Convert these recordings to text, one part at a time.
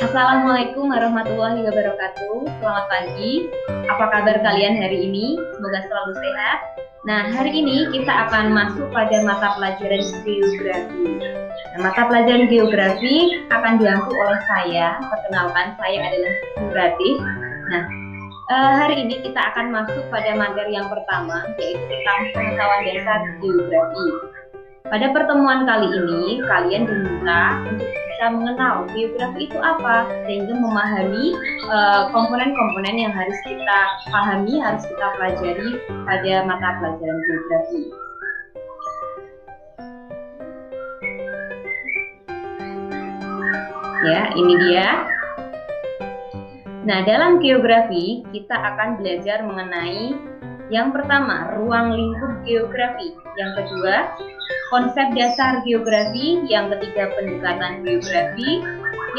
Assalamualaikum warahmatullahi wabarakatuh. Selamat pagi. Apa kabar kalian hari ini? Semoga selalu sehat. Nah, hari ini kita akan masuk pada mata pelajaran geografi. Nah, mata pelajaran geografi akan diampu oleh saya. Perkenalkan, saya adalah Nuratif. Nah, hari ini kita akan masuk pada materi yang pertama, yaitu tentang pengetahuan dasar geografi. Pada pertemuan kali ini, kalian diminta untuk bisa mengenal geografi itu apa, sehingga memahami komponen-komponen yang harus kita pahami, harus kita pelajari pada mata pelajaran geografi. Ya, ini dia. Nah, dalam geografi kita akan belajar mengenai yang pertama, ruang lingkup geografi. Yang kedua, konsep dasar geografi. Yang ketiga, pendekatan geografi.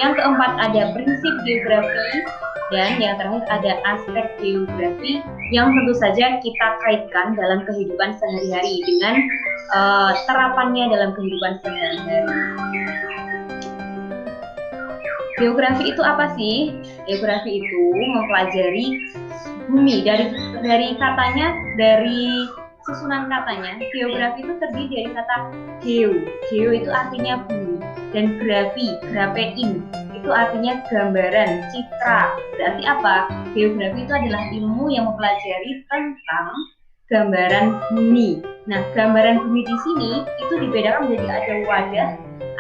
Yang keempat, ada prinsip geografi. Dan yang terakhir, ada aspek geografi yang tentu saja kita kaitkan dalam kehidupan sehari-hari dengan terapannya dalam kehidupan sehari-hari. Geografi itu apa sih? Geografi itu mempelajari bumi. Dari katanya, dari susunan katanya, geografi itu terdiri dari kata geo. Geo itu artinya bumi, dan grafein itu artinya gambaran, citra. Berarti apa? Geografi itu adalah ilmu yang mempelajari tentang gambaran bumi. Nah, gambaran bumi di sini itu dibedakan menjadi ada wadah,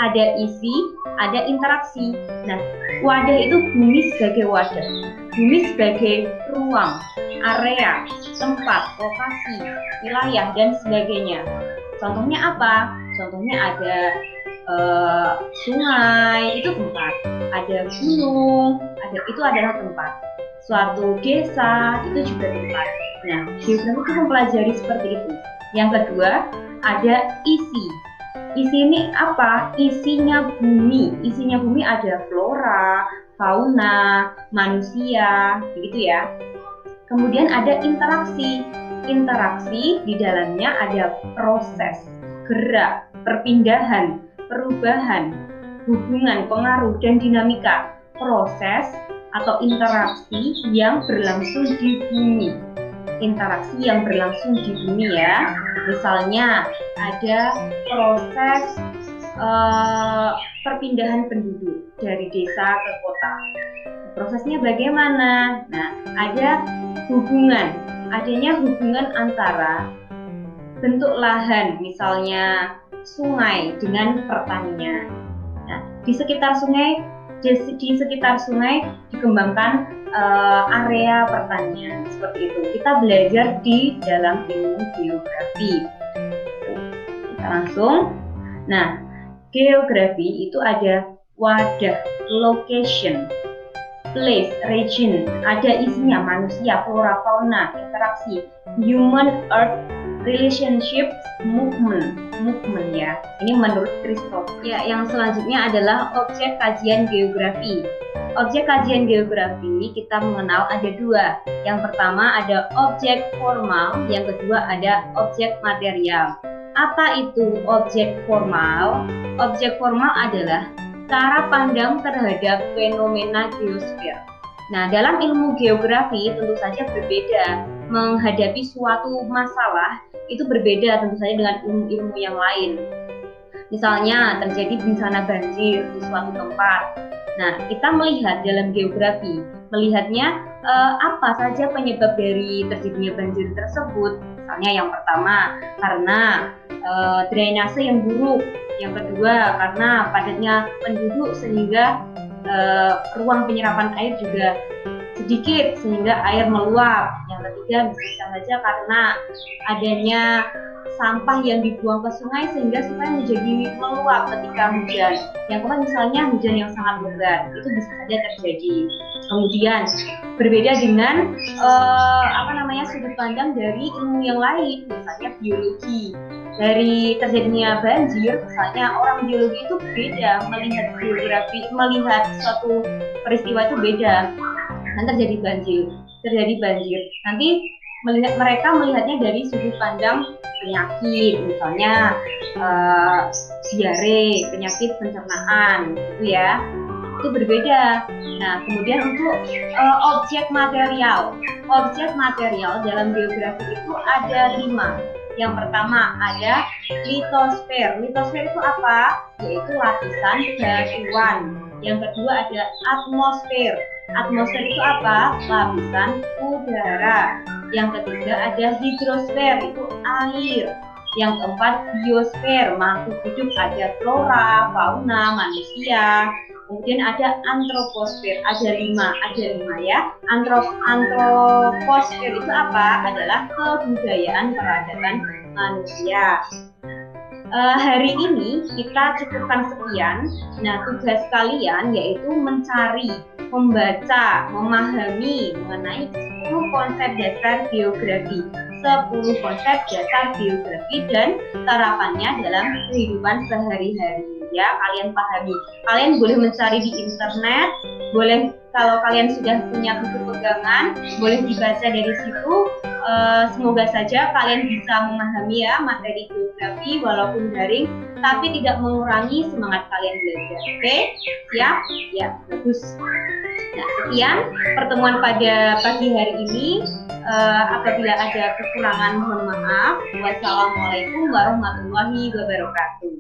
ada isi, ada interaksi. Nah, wadah itu bumi sebagai wadah, bumi sebagai ruang, area, tempat, lokasi, wilayah, dan sebagainya. Contohnya apa? Contohnya ada sungai, itu tempat. Ada gunung, itu adalah tempat. Suatu desa, itu juga tempat. Nah, geografi itu mempelajari seperti itu. Yang kedua, ada isi. Isi ini apa? Isinya bumi. Isinya bumi ada flora, fauna, manusia, begitu ya. Kemudian ada interaksi. Interaksi di dalamnya ada proses, gerak, perpindahan, perubahan, hubungan, pengaruh, dan dinamika. Proses atau interaksi yang berlangsung di bumi. Interaksi yang berlangsung di bumi ya. Misalnya ada proses perpindahan penduduk dari desa ke kota. Prosesnya bagaimana? Nah, ada adanya hubungan antara bentuk lahan, misalnya sungai dengan pertanian. Nah, di sekitar sungai dikembangkan area pertanian, seperti itu. Kita belajar di dalam ilmu geografi. Kita langsung. Nah, geografi itu ada wadah, location, place, region, ada isinya manusia, flora, fauna, interaksi, human earth, relationship, movement ya. Ini menurut Christoph. Ya, yang selanjutnya adalah objek kajian geografi. Objek kajian geografi kita mengenal ada dua. Yang pertama ada objek formal, yang kedua ada objek material. Apa itu objek formal? Objek formal adalah cara pandang terhadap fenomena geosfer. Nah, dalam ilmu geografi tentu saja berbeda. Menghadapi suatu masalah itu berbeda tentu saja dengan ilmu-ilmu yang lain. Misalnya terjadi bencana banjir di suatu tempat. Nah, kita melihat dalam geografi, melihatnya apa saja penyebab dari terjadinya banjir tersebut. Misalnya yang pertama karena drainase yang buruk. Yang kedua karena padatnya penduduk sehingga ruang penyerapan air juga sedikit sehingga air meluap. Yang ketiga bisa saja karena adanya sampah yang dibuang ke sungai sehingga sungai menjadi meluap ketika hujan. Yang keempat misalnya hujan yang sangat lebat, itu bisa saja terjadi. Kemudian berbeda dengan sudut pandang dari ilmu yang lain, misalnya biologi. Dari terjadinya banjir, misalnya orang biologi itu beda melihat geografi, melihat suatu peristiwa itu beda. Dan terjadi banjir. Nanti mereka melihatnya dari sudut pandang penyakit, misalnya diare, penyakit pencernaan, gitu ya. itu berbeda. Nah, kemudian untuk objek material dalam geografi itu ada 5. Yang pertama ada litosfer. Litosfer itu apa? Yaitu lapisan batuan. Yang kedua ada atmosfer. Atmosfer itu apa? Lapisan udara. Yang ketiga ada hidrosfer, itu air. Yang keempat biosfer, makhluk hidup, ada flora, fauna, manusia. Kemudian ada antroposfer, ada 5 ya. Antroposfer itu apa? Adalah kebudayaan peradaban manusia. Hari ini kita cukupkan sekian. Nah, tugas kalian yaitu mencari, membaca, memahami mengenai 10 konsep dasar geografi. 10 konsep dasar geografi dan terapannya dalam kehidupan sehari-hari. Ya, kalian pahami. Kalian boleh mencari di internet, boleh kalau kalian sudah punya buku pegangan, boleh dibaca dari situ. Semoga saja kalian bisa memahami ya materi geografi walaupun daring, tapi tidak mengurangi semangat kalian belajar. Oke? Siap? Ya, bagus. Nah, sekian pertemuan pada pagi hari ini. Apabila ada kekurangan mohon maaf. Wassalamualaikum warahmatullahi wabarakatuh.